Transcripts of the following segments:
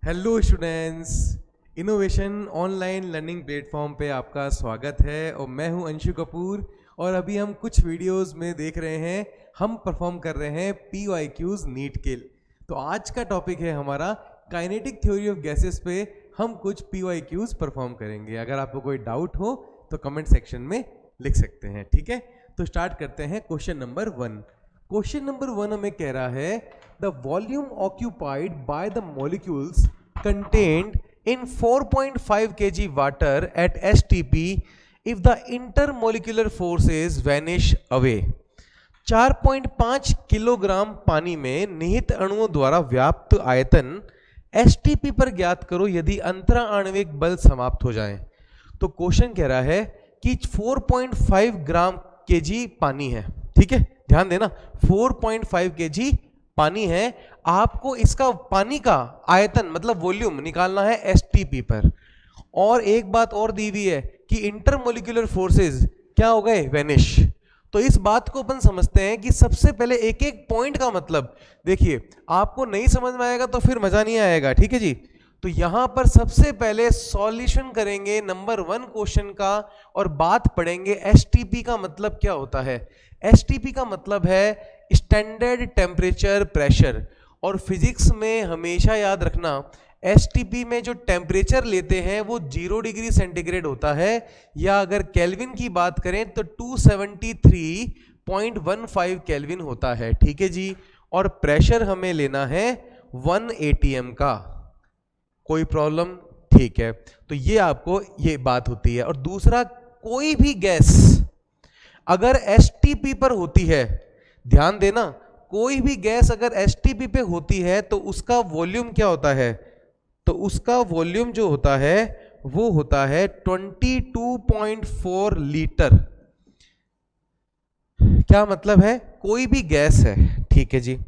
Hello students, innovation online learning platform पे आपका स्वागत है और मैं हूं अंशु कपूर। और अभी हम कुछ वीडियोस में देख रहे हैं, हम परफॉर्म कर रहे हैं PYQs नीट के। तो आज का टॉपिक है हमारा काइनेटिक थ्योरी ऑफ गैसेस पे हम कुछ PYQs परफॉर्म करेंगे। अगर आपको कोई डाउट हो तो कमेंट सेक्शन में लिख सकते हैं, ठीक है। तो स्टार्ट करते हैं क्वेश्चन नंबर 1। क्वेश्चन नंबर 1 हमें कह रहा है the volume occupied by the molecules contained in 4.5 kg water at STP if the intermolecular forces vanish away. 4.5 kilogram पानी में निहित अणुओं द्वारा व्याप्त आयतन STP पर ज्ञात करो यदि अंतरा आणविक बल समाप्त हो जाए। तो क्वेश्चन कह रहा है कि 4.5 ग्राम kg पानी है, ठीक है, ध्यान देना 4.5 kg पानी है। आपको इसका पानी का आयतन मतलब वॉल्यूम निकालना है STP पर। और एक बात और दी हुई है कि इंटरमोलिकुलर फोर्सेस क्या हो गए, वैनिश। तो इस बात को अपन समझते हैं कि सबसे पहले एक एक पॉइंट का मतलब देखिए, आपको नहीं समझ में आएगा तो फिर मजा नहीं आएगा, ठीक है जी। तो यहां पर सबसे पहले सॉल्यूशन करेंगे नंबर 1 क्वेश्चन का और बात पढ़ेंगे STP का मतलब क्या होता है। STP का मतलब है स्टैंडर्ड टेम्परेचर प्रेशर। और फिजिक्स में हमेशा याद रखना, STP में जो टेम्परेचर लेते हैं वो 0 डिग्री सेंटीग्रेड होता है, या अगर केल्विन की बात करें तो 273.15 केल्विन होता है, ठीक है जी। और प्रेशर हमें लेना है 1 ATM का। कोई प्रॉब्लम? ठीक है, तो ये आपको ये बात होती है। और दूसरा, कोई भी गैस अगर STP पर होती है, ध्यान देना, कोई भी गैस अगर STP पे होती है तो उसका वॉल्यूम क्या होता है, तो उसका वॉल्यूम जो होता है वो होता है 22.4 लीटर। क्या मतलब है, कोई भी गैस है, ठीक है जी,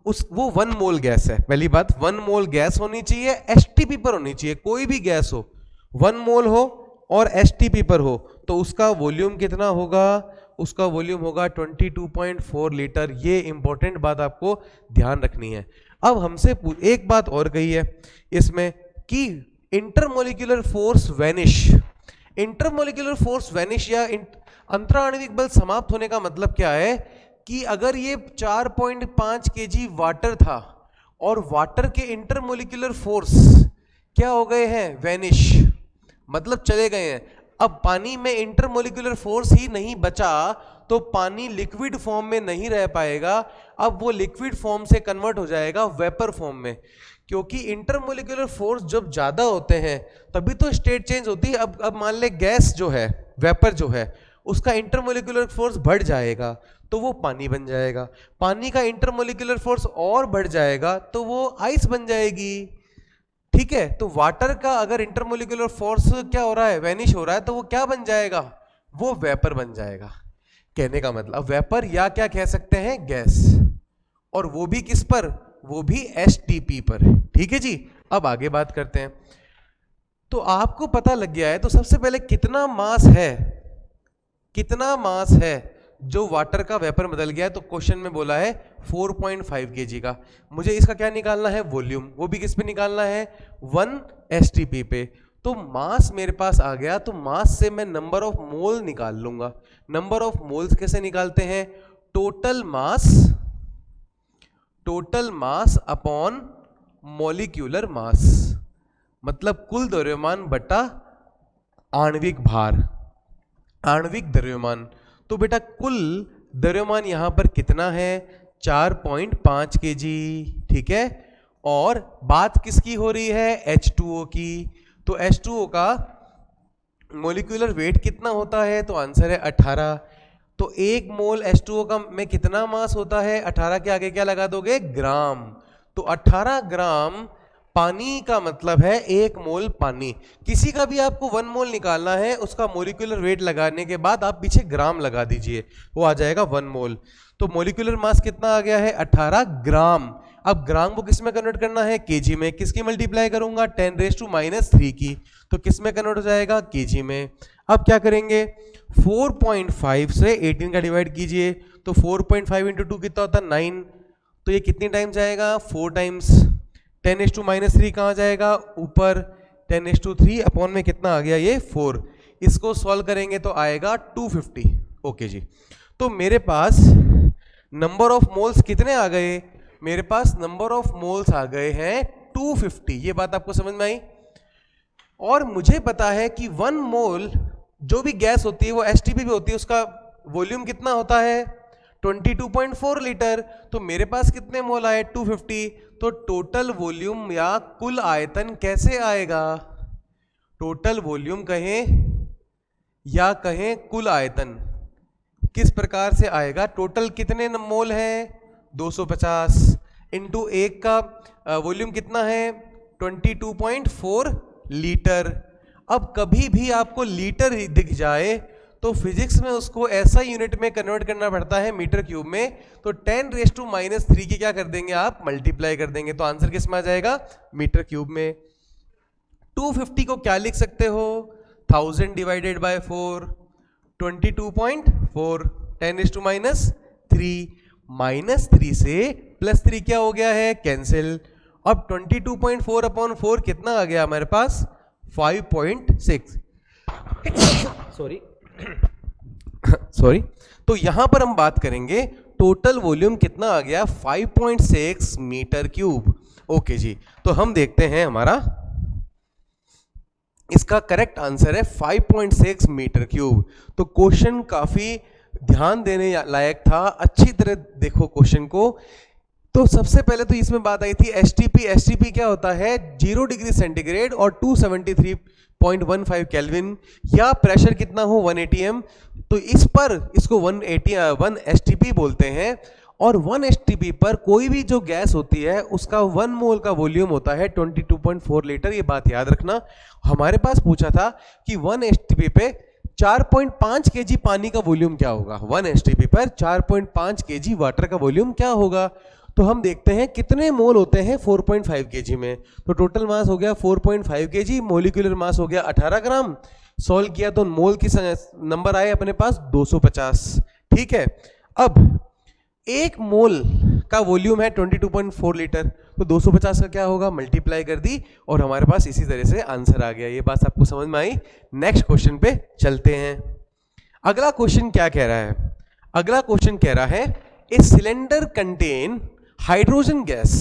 वो 1 मोल गैस है। पहली बात, 1 मोल गैस होनी चाहिए, STP पर होनी चाहिए। कोई भी गैस हो, 1 मोल हो और STP पर हो तो उसका वॉल्यूम कितना होगा, उसका वॉल्यूम होगा 22.4 लीटर। ये इंपॉर्टेंट बात आपको ध्यान रखनी है। अब हमसे एक बात और कही है इसमें कि intermolecular force vanish. Intermolecular force vanish या अंतराणविक बल समाप्त होने का मतलब क्या है कि अगर ये 4.5 kg वाटर था और वाटर के इंटरमोलिकुलर फोर्स क्या हो गए हैं, वैनिश, मतलब चले गए हैं। अब पानी में इंटरमोलिकुलर फोर्स ही नहीं बचा तो पानी लिक्विड फॉर्म में नहीं रह पाएगा। अब वो लिक्विड फॉर्म से कन्वर्ट हो जाएगा वेपर फॉर्म में, क्योंकि इंटरमोलिकुलर फोर्स जब ज्यादा होते हैं तभी तो स्टेट चेंज होती है। अब मान ले गैस जो है, वेपर जो है, उसका इंटरमोलिकुलर फोर्स बढ़ जाएगा तो वो पानी बन जाएगा। पानी का इंटरमोलिकुलर फोर्स और बढ़ जाएगा तो वो आइस बन जाएगी, ठीक है। तो वाटर का अगर इंटरमोलिकुलर फोर्स क्या हो रहा है, वैनिश हो रहा है, तो वो क्या बन जाएगा, वो वेपर बन जाएगा। कहने का मतलब वेपर, या क्या कह सकते हैं, गैस। और वो भी किस पर, वो भी STP पर, ठीक है जी। अब आगे बात करते हैं। तो आपको पता लग गया है, तो सबसे पहले कितना मास है, कितना मास है जो वाटर का वेपर बदल गया है। तो क्वेश्चन में बोला है 4.5 kg का। मुझे इसका क्या निकालना है, वॉल्यूम, वो भी किस पे निकालना है, 1 STP पे। तो मास मेरे पास आ गया, तो मास से मैं नंबर ऑफ मोल निकाल लूंगा। नंबर ऑफ मोल्स कैसे निकालते हैं, total mass upon molecular mass, मतलब कुल द्रव्यमान बटा आणविक भार, आणविक द्रव्यमान। तो बेटा कुल द्रव्यमान यहां पर कितना है, 4.5 kg, ठीक है। और बात किसकी हो रही है, H2O की। तो H2O का मोलिकुलर वेट कितना होता है, तो आंसर है 18। तो 1 मोल H2O का में कितना मास होता है, 18 के आगे क्या लगा दोगे, ग्राम। तो 18 ग्राम पानी का मतलब है 1 मोल पानी। किसी का भी आपको 1 मोल निकालना है, उसका मोलिकुलर वेट लगाने के बाद आप पीछे ग्राम लगा दीजिए, वो आ जाएगा 1 मोल। तो मोलिकुलर मास कितना आ गया है, 18 ग्राम। अब ग्राम को किस में कन्वर्ट करना है, केजी में। किसकी मल्टीप्लाई करूंगा, 10⁻³ की। तो किस में कन्वर्ट हो जाएगा, केजी में। अब क्या करेंगे, 4.5 से 18 का डिवाइड कीजिए, तो 4.5 × 2 कितना होता है, 9। तो ये कितनी टाइम्स आएगा, 4 टाइम्स। 10⁻³ कहाँ जाएगा ऊपर, 10�3 अपॉन में कितना आ गया ये 4। इसको सॉल्व करेंगे तो आएगा 250। ओके जी, तो मेरे पास नंबर ऑफ मोल्स कितने आ गए, मेरे पास नंबर ऑफ मोल्स आ गए हैं 250। ये बात आपको समझ में आई। और मुझे पता है कि 1 मोल जो भी गैस होती है वो एसटीपी भी होती है, उसका वॉल्यूम कितना होता है 22.4 लीटर। तो मेरे पास कितने मोल आए 250। तो टोटल वॉल्यूम या कुल आयतन कैसे आएगा, टोटल वॉल्यूम कहें या कहें कुल आयतन, किस प्रकार से आएगा, टोटल कितने मोल हैं 250 इंटू 1 का वॉल्यूम कितना है 22.4 लीटर। अब कभी भी आपको लीटर दिख जाए तो फिजिक्स में उसको ऐसा यूनिट में कन्वर्ट करना पड़ता है मीटर क्यूब में। तो 10⁻³ की क्या कर देंगे आप, मल्टीप्लाई कर देंगे, तो आंसर किस में आ जाएगा मीटर क्यूब में। 250 को क्या लिख सकते हो 1000 डिवाइडेड बाय 4, 22.4, 10⁻³ -3 से +3 क्या हो गया है कैंसिल। अब 22.4 अपॉन 4 कितना आ गया हमारे पास 5.6 सॉरी। तो यहां पर हम बात करेंगे टोटल वॉल्यूम कितना आ गया 5.6 मीटर क्यूब। ओके जी, तो हम देखते हैं हमारा इसका करेक्ट आंसर है 5.6 मीटर क्यूब। तो क्वेश्चन काफी ध्यान देने लायक था, अच्छी तरह देखो क्वेश्चन को। तो सबसे पहले तो इसमें बात आई थी एसटीपी। एसटीपी क्या होता है 0 डिग्री सेंटीग्रेड और 273.15 केल्विन, या प्रेशर कितना हो 1 atm। तो इस पर इसको 1 एसटीपी बोलते हैं। और 1 एसटीपी पर कोई भी जो गैस होती है उसका 1 मोल का वॉल्यूम होता है 22.4 लीटर। ये बात याद रखना। हमारे पास पूछा था कि 1 एसटीपी पे 4.5 kg पानी का वॉल्यूम क्या होगा, 1 एसटीपी पर 4.5 kg वाटर का वॉल्यूम क्या होगा। तो हम देखते हैं कितने मोल होते हैं 4.5 kg में। तो टोटल मास हो गया 4.5 kg, मोलिकुलर मास हो गया 18 ग्राम। सॉल्व किया तो मोल की नंबर आए अपने पास 250। ठीक है, अब 1 मोल का वॉल्यूम है 22.4 लीटर, तो 250 का क्या होगा मल्टीप्लाई कर दी और हमारे पास इसी तरह से आंसर आ गया। ये बात आपको समझ में आई। नेक्स्ट क्वेश्चन पे चलते हैं। अगला क्वेश्चन क्या कह रहा है, अगला क्वेश्चन कह रहा है a cylinder contain hydrogen gas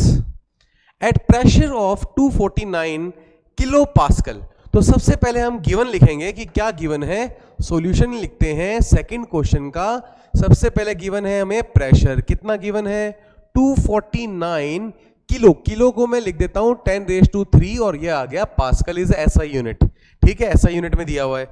at pressure of 249 kilo pascal. तो सबसे पहले हम गिवन लिखेंगे कि क्या गिवन है, सॉल्यूशन लिखते हैं सेकंड क्वेश्चन का। सबसे पहले गिवन है हमें प्रेशर, कितना गिवन है 249 किलो, किलो को मैं लिख देता हूं 10⁻³ और ये आ गया पास्कल इज एसआई यूनिट। ठीक है, एसआई यूनिट में दिया हुआ है।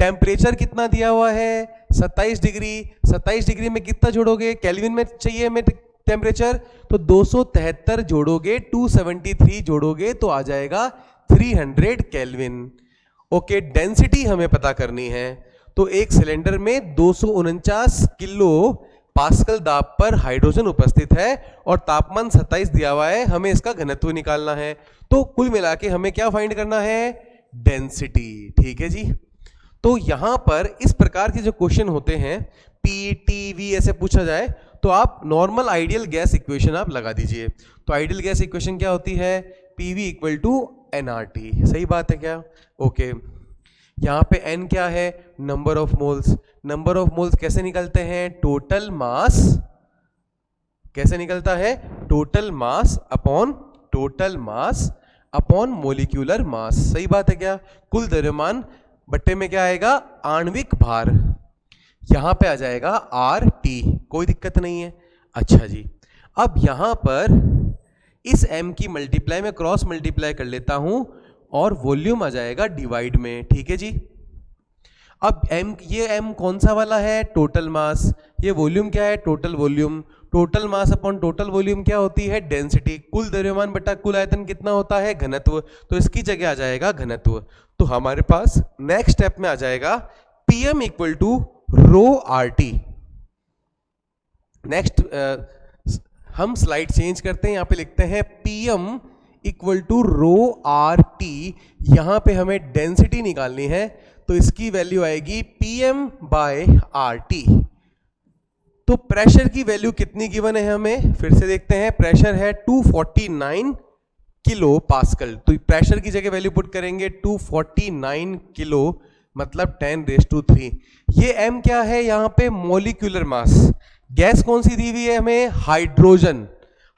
टेम्परेचर कितना दिया हुआ है 27 डिग्री। 27 डिग्री में कितना जोड़ोगे, केल्विन में चाहिए हमें टेम्परेचर, तो 273 जोड़ोगे 273 जोड़ोगे तो आ जाएगा 300 केल्विन। ओके, डेंसिटी हमें पता करनी है। तो एक सिलेंडर में 249 किलो पास्कल दाब पर हाइड्रोजन उपस्थित है और तापमान 27 दिया हुआ है, हमें इसका घनत्व निकालना है। तो कुल मिला के हमें क्या फाइंड करना है, डेंसिटी। ठीक है जी। तो यहां पर इस प्रकार के जो क्वेश्चन होते हैं पी टी वी ऐसे पूछा जाए तो आप नॉर्मल आइडियल गैस इक्वेशन आप लगा दीजिए। तो आइडियल गैस इक्वेशन क्या होती है, पीवी इक्वल टू एनआरटी। सही बात है क्या। ओके, यहां पे एन क्या है, number of moles. Number of moles कैसे निकलते हैं, टोटल मास, कैसे निकलता है, टोटल मास अपॉन मोलिक्यूलर मास। सही बात है क्या। कुल द्रव्यमान बट्टे में क्या आएगा, आणविक भार, यहां पे आ जाएगा आर टी, कोई दिक्कत नहीं है। अच्छा जी, अब यहां पर इस m की मल्टीप्लाई में क्रॉस मल्टीप्लाई कर लेता हूं और वॉल्यूम आ जाएगा डिवाइड में। ठीक है जी। अब m, ये m कौन सा वाला है, टोटल मास। ये वॉल्यूम क्या है, total volume. Total mass upon total volume क्या होती है, डेंसिटी। कुल द्रव्यमान बटा कुल आयतन कितना होता है, घनत्व। तो इसकी जगह आ जाएगा घनत्व। तो हमारे पास नेक्स्ट स्टेप में आ जाएगा pm equal to rho R T. Next हम स्लाइड चेंज करते हैं, यहां पे लिखते हैं pm equal to rho R T. यहां पे हमें डेंसिटी निकालनी है तो इसकी वैल्यू आएगी pm बाय आर टी। तो प्रेशर की वैल्यू कितनी गिवन है हमें, फिर से देखते हैं। प्रेशर है 249 किलो पास्कल, तो प्रेशर की जगह वैल्यू पुट करेंगे 249 किलो, मतलब 10⁻3। ये m क्या है यहाँ पे? Molecular mass. गैस कौन सी दी हुई है हमें? हाइड्रोजन।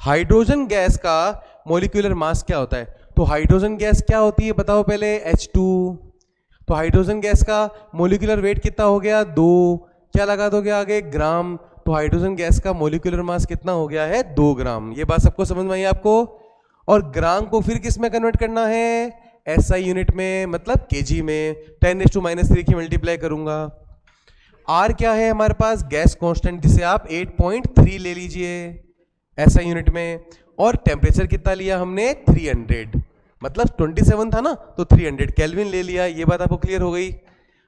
हाइड्रोजन गैस का मोलिकुलर मास क्या होता है? तो हाइड्रोजन गैस क्या होती है बताओ पहले? H2। तो हाइड्रोजन गैस का मोलिकुलर वेट कितना हो गया? 2। क्या लगा दोगे आगे? ग्राम। तो हाइड्रोजन गैस का मोलिकुलर मास कितना हो गया है? 2 ग्राम। ये बात सबको समझ में आई आपको? और ग्राम को फिर किस में कन्वर्ट करना है? SI यूनिट में, मतलब केजी में। 10⁻³ की मल्टीप्लाई करूंगा। R क्या है हमारे पास? गैस कांस्टेंट, जिसे आप 8.3 ले लीजिए SI यूनिट में। और टेम्परेचर कितना लिया हमने? 300, मतलब 27 था ना, तो 300 केल्विन ले लिया। ये बात आपको क्लियर हो गई?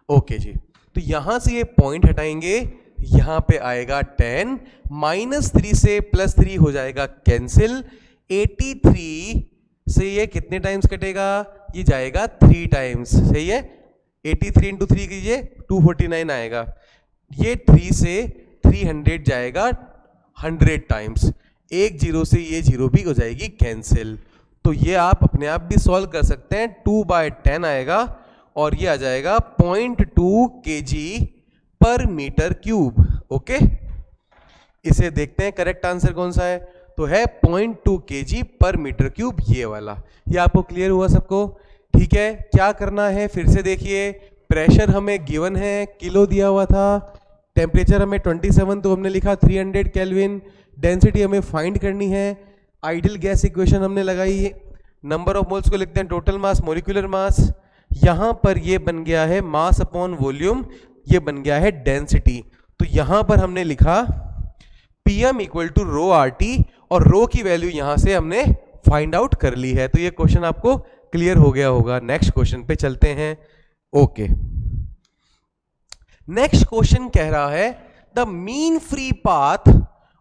ओके जी। तो यहां से ये पॉइंट हटाएंगे, यहां पे आएगा 10, -3 से +3 हो जाएगा कैंसिल। 83 से ये कितने टाइम्स कटेगा? ये जाएगा 3 टाइम्स, सही है। 83 × 3 कीजिए, 249 आएगा। ये 3 से 300 जाएगा 100 टाइम्स। एक जीरो से ये जीरो भी हो जाएगी कैंसिल। तो ये आप अपने आप भी सॉल्व कर सकते हैं। 2/10 आएगा और ये आ जाएगा 0.2 kg/m³। ओके, इसे देखते हैं करेक्ट आंसर कौन सा है। तो है 0.2 kg/m³, ये वाला। ये आपको क्लियर हुआ सबको? ठीक है, क्या करना है फिर से देखिए। प्रेशर हमें गिवन है, किलो दिया हुआ था। टेम्परेचर हमें 27, तो हमने लिखा 300 केल्विन। डेंसिटी हमें फाइंड करनी है। आइडियल गैस इक्वेशन हमने लगाई। नंबर ऑफ मोल्स को लिखते हैं टोटल मास, मोलिकुलर मास। यहां पर ये बन गया है मास अपॉन वॉल्यूम, ये बन गया है डेंसिटी। तो यहां पर हमने लिखा Pm = ρRT, और रो की वैल्यू यहां से हमने फाइंड आउट कर ली है। तो ये क्वेश्चन आपको क्लियर हो गया होगा। नेक्स्ट क्वेश्चन पे चलते हैं। ओके, नेक्स्ट क्वेश्चन कह रहा है the mean free path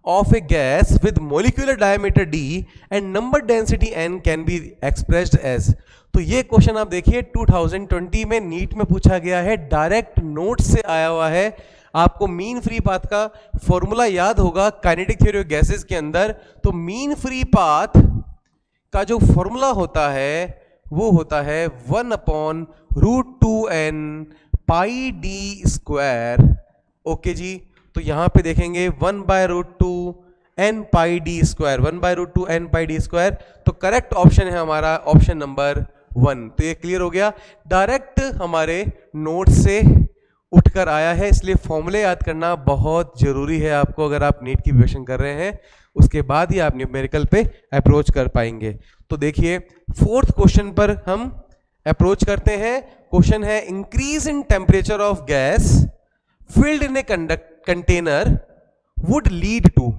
of a gas with molecular diameter d and number density n can be expressed as। तो ये क्वेश्चन आप देखिए 2020 में नीट में पूछा गया है, डायरेक्ट नोट से आया हुआ है। आपको मीन फ्री पाथ का फॉर्मूला याद होगा काइनेटिक थ्योरी ऑफ गैसेस के अंदर। तो मीन फ्री पाथ का जो फॉर्मूला होता है वो होता है 1/√2n πd²। ओके जी, तो यहां पे देखेंगे 1/√2n πd², 1/√2n πd²। तो करेक्ट ऑप्शन है हमारा ऑप्शन नंबर 1। तो ये क्लियर हो गया, डायरेक्ट हमारे नोट से उठकर आया है, इसलिए फॉर्मूले याद करना बहुत जरूरी है आपको अगर आप नीट की प्रिपरेशन कर रहे हैं। उसके बाद ही आप न्यूमेरिकल पे अप्रोच कर पाएंगे। तो देखिए फोर्थ क्वेश्चन पर हम अप्रोच करते हैं। क्वेश्चन है increase in temperature of gas filled in a container would lead to.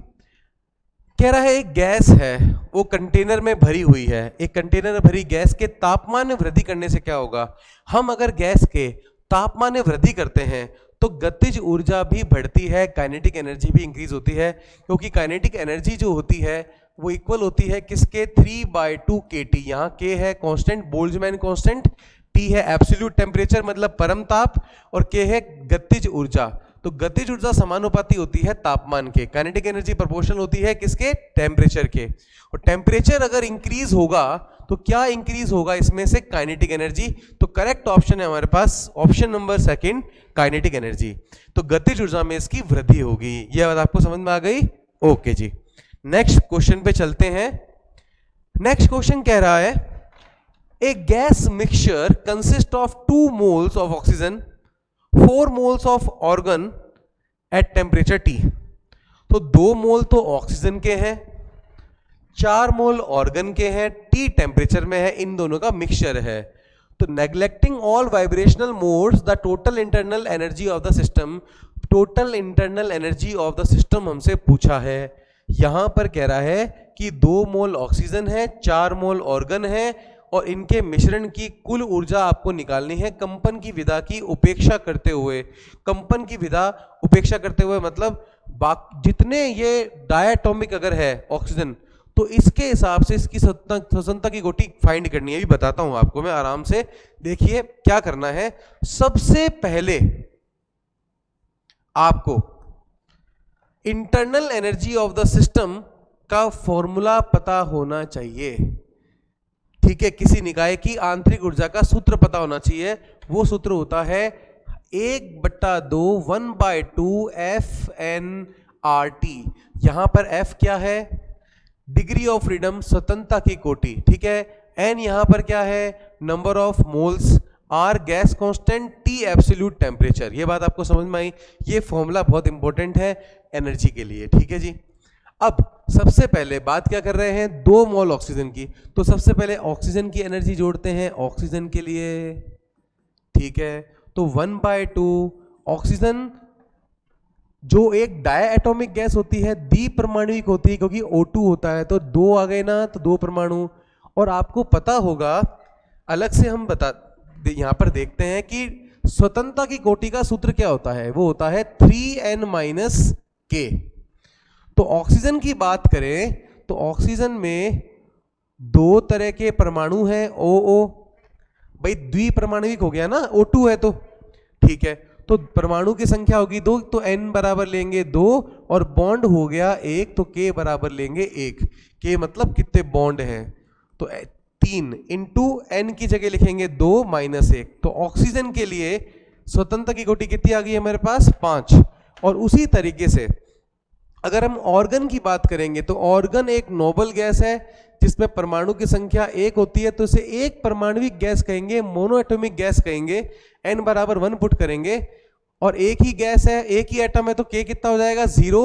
कह रहा है एक गैस है, वो कंटेनर में भरी हुई है। एक कंटेनर में भरी गैस के तापमान में वृद्धि करने से क्या होगा? हम अगर गैस के तापमान में वृद्धि करते हैं तो गतिज ऊर्जा भी बढ़ती है, काइनेटिक एनर्जी भी इंक्रीज होती है। क्योंकि काइनेटिक एनर्जी जो होती है वो इक्वल होती है किसके? 3/2 kT। यहाँ K है कांस्टेंट, बोल्ट्जमैन कांस्टेंट, T है एब्सोल्यूट टेम्परेचर मतलब परम ताप, और K है गतिज ऊर्जा। तो गतिज ऊर्जा समानुपाती होती है तापमान के, काइनेटिक एनर्जी प्रोपोर्शनल होती है किसके? टेम्परेचर के। और टेम्परेचर अगर इंक्रीज होगा तो क्या इंक्रीज होगा इसमें से? Kinetic energy. तो करेक्ट ऑप्शन है हमारे पास ऑप्शन नंबर 2, काइनेटिक एनर्जी। तो गतिज ऊर्जा में इसकी वृद्धि होगी। यह बात आपको समझ में आ गई? ओके जी, नेक्स्ट क्वेश्चन पे चलते हैं। नेक्स्ट क्वेश्चन कह रहा है a gas mixture consist of 2 moles of oxygen, 4 moles of argon at temperature T। तो 2 मोल तो ऑक्सीजन के हैं, 4 मोल ऑर्गन के हैं, T टेम्परेचर में है, इन दोनों का मिक्सचर है। तो neglecting all vibrational modes the total internal energy of the system, total internal energy of the system हमसे पूछा है। यहां पर कह रहा है कि 2 मोल ऑक्सीजन है, 4 मोल ऑर्गन है, और इनके मिश्रण की कुल ऊर्जा आपको निकालनी है कंपन की विधा की उपेक्षा करते हुए। कंपन की विधा उपेक्षा करते हुए मतलब जितने ये डायटोमिक अगर है ऑक्सीजन, तो इसके हिसाब से इसकी स्वतंत्रता की गोटी फाइंड करनी है। भी बताता हूं आपको मैं आराम से। देखिए क्या करना है, सबसे पहले आपको internal energy of the system का फॉर्मूला पता होना चाहिए। ठीक है, किसी निकाय की आंतरिक ऊर्जा का सूत्र पता होना चाहिए। वो सूत्र होता है 1/2 1/2 FN/RT। यहां पर F क्या है? डिग्री ऑफ फ्रीडम, स्वतंत्रता की कोटि, ठीक है। N यहां पर क्या है? Number of moles, R gas constant, T absolute temperature. ये बात आपको समझ में आई? ये फॉर्मूला बहुत इंपॉर्टेंट है एनर्जी के लिए, ठीक है जी। अब सबसे पहले बात क्या कर रहे हैं? 2 मोल ऑक्सीजन की। तो सबसे पहले ऑक्सीजन की एनर्जी जोड़ते हैं ऑक्सीजन के लिए, ठीक है। तो 1/2 ऑक्सीजन जो एक डायएटॉमिक गैस होती है, द्विपरमाणुक होती है, क्योंकि O2 होता है, तो 2 आ गए ना, तो 2 परमाणु। और आपको पता होगा, अलग से हम यहां पर देखते हैं कि स्वतंत्रता की कोटि का सूत्र क्या होता है? वो होता है 3n-k। तो ऑक्सीजन की बात करें तो ऑक्सीजन में 2 तरह के परमाणु हैं, OO, भाई द्विपरमाणुक हो गया ना, O2 है तो, ठीक है। तो परमाणु की संख्या होगी 2, तो n बराबर लेंगे 2, और बॉन्ड हो गया 1, तो k बराबर लेंगे 1। k मतलब कितने बॉन्ड हैं? तो 3 इंटू n की जगह लिखेंगे 2 - 1। तो ऑक्सीजन के लिए स्वतंत्रता की कोटि कितनी आ गई है मेरे पास? 5। और उसी तरीके से अगर हम ऑर्गन की बात करेंगे तो ऑर्गन एक नोबल गैस है जिसमें परमाणु की संख्या 1 होती है, तो इसे एक परमाणुविक गैस कहेंगे, मोनोएटॉमिक गैस कहेंगे। n बराबर 1 पुट करेंगे, और एक ही गैस है, एक ही एटम है, तो k कितना हो जाएगा? 0।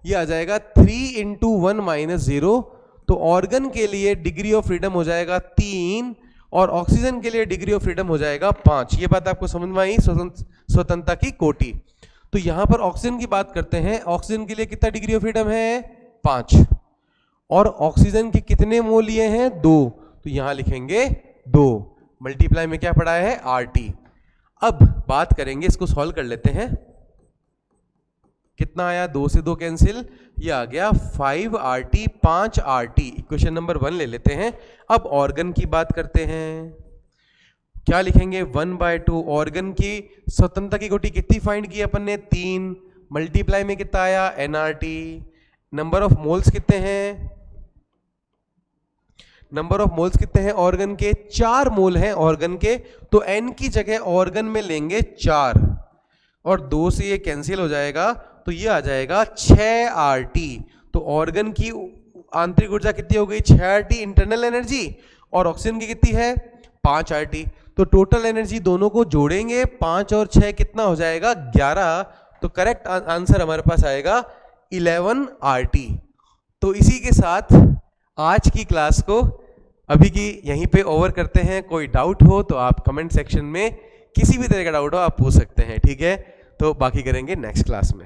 ये आ जाएगा 3 × 1 - 0। तो ऑर्गन के लिए डिग्री ऑफ फ्रीडम हो जाएगा 3, और ऑक्सीजन के लिए डिग्री ऑफ फ्रीडम हो जाएगा 5। ये बात आपको समझ में आई? स्वतंत्रता की कोटि। तो यहां पर ऑक्सीजन की बात करते हैं, ऑक्सीजन के लिए कितना डिग्री ऑफ फ्रीडम है? 5। और ऑक्सीजन के कितने मोल लिए हैं? 2। तो यहां लिखेंगे 2, मल्टीप्लाई में क्या पड़ा है? RT। अब बात करेंगे, इसको सॉल्व कर लेते हैं। कितना आया? 2 से 2 कैंसिल, ये आ गया 5RT 5RT। इक्वेशन नंबर 1 ले लेते हैं। अब ऑर्गन की बात करते हैं, क्या लिखेंगे? 1/2। ऑर्गन की स्वतंत्रता की कोटि कितनी फाइंड की अपन ने? 3। मल्टीप्लाई में कितना आया? nRT। नंबर ऑफ मोल्स कितने हैं? नंबर ऑफ मोल्स कितने हैं ऑर्गन के? 4 मोल हैं ऑर्गन के, तो n की जगह ऑर्गन में लेंगे 4, और 2 से ये कैंसिल हो जाएगा, तो ये आ जाएगा 6RT। तो ऑर्गन की आंतरिक ऊर्जा कितनी हो गई? 6RT इंटरनल एनर्जी, और ऑक्सीजन की कितनी है? 5RT। तो टोटल एनर्जी दोनों को जोड़ेंगे, 5 और 6 कितना हो जाएगा? 11। तो करेक्ट आंसर हमारे पास आएगा 11RT। तो इसी के साथ आज की क्लास को अभी की यहीं पे ओवर करते हैं। कोई डाउट हो तो आप कमेंट सेक्शन में, किसी भी तरह का डाउट हो आप पूछ सकते हैं, ठीक है। तो बाकी करेंगे नेक्स्ट क्लास में।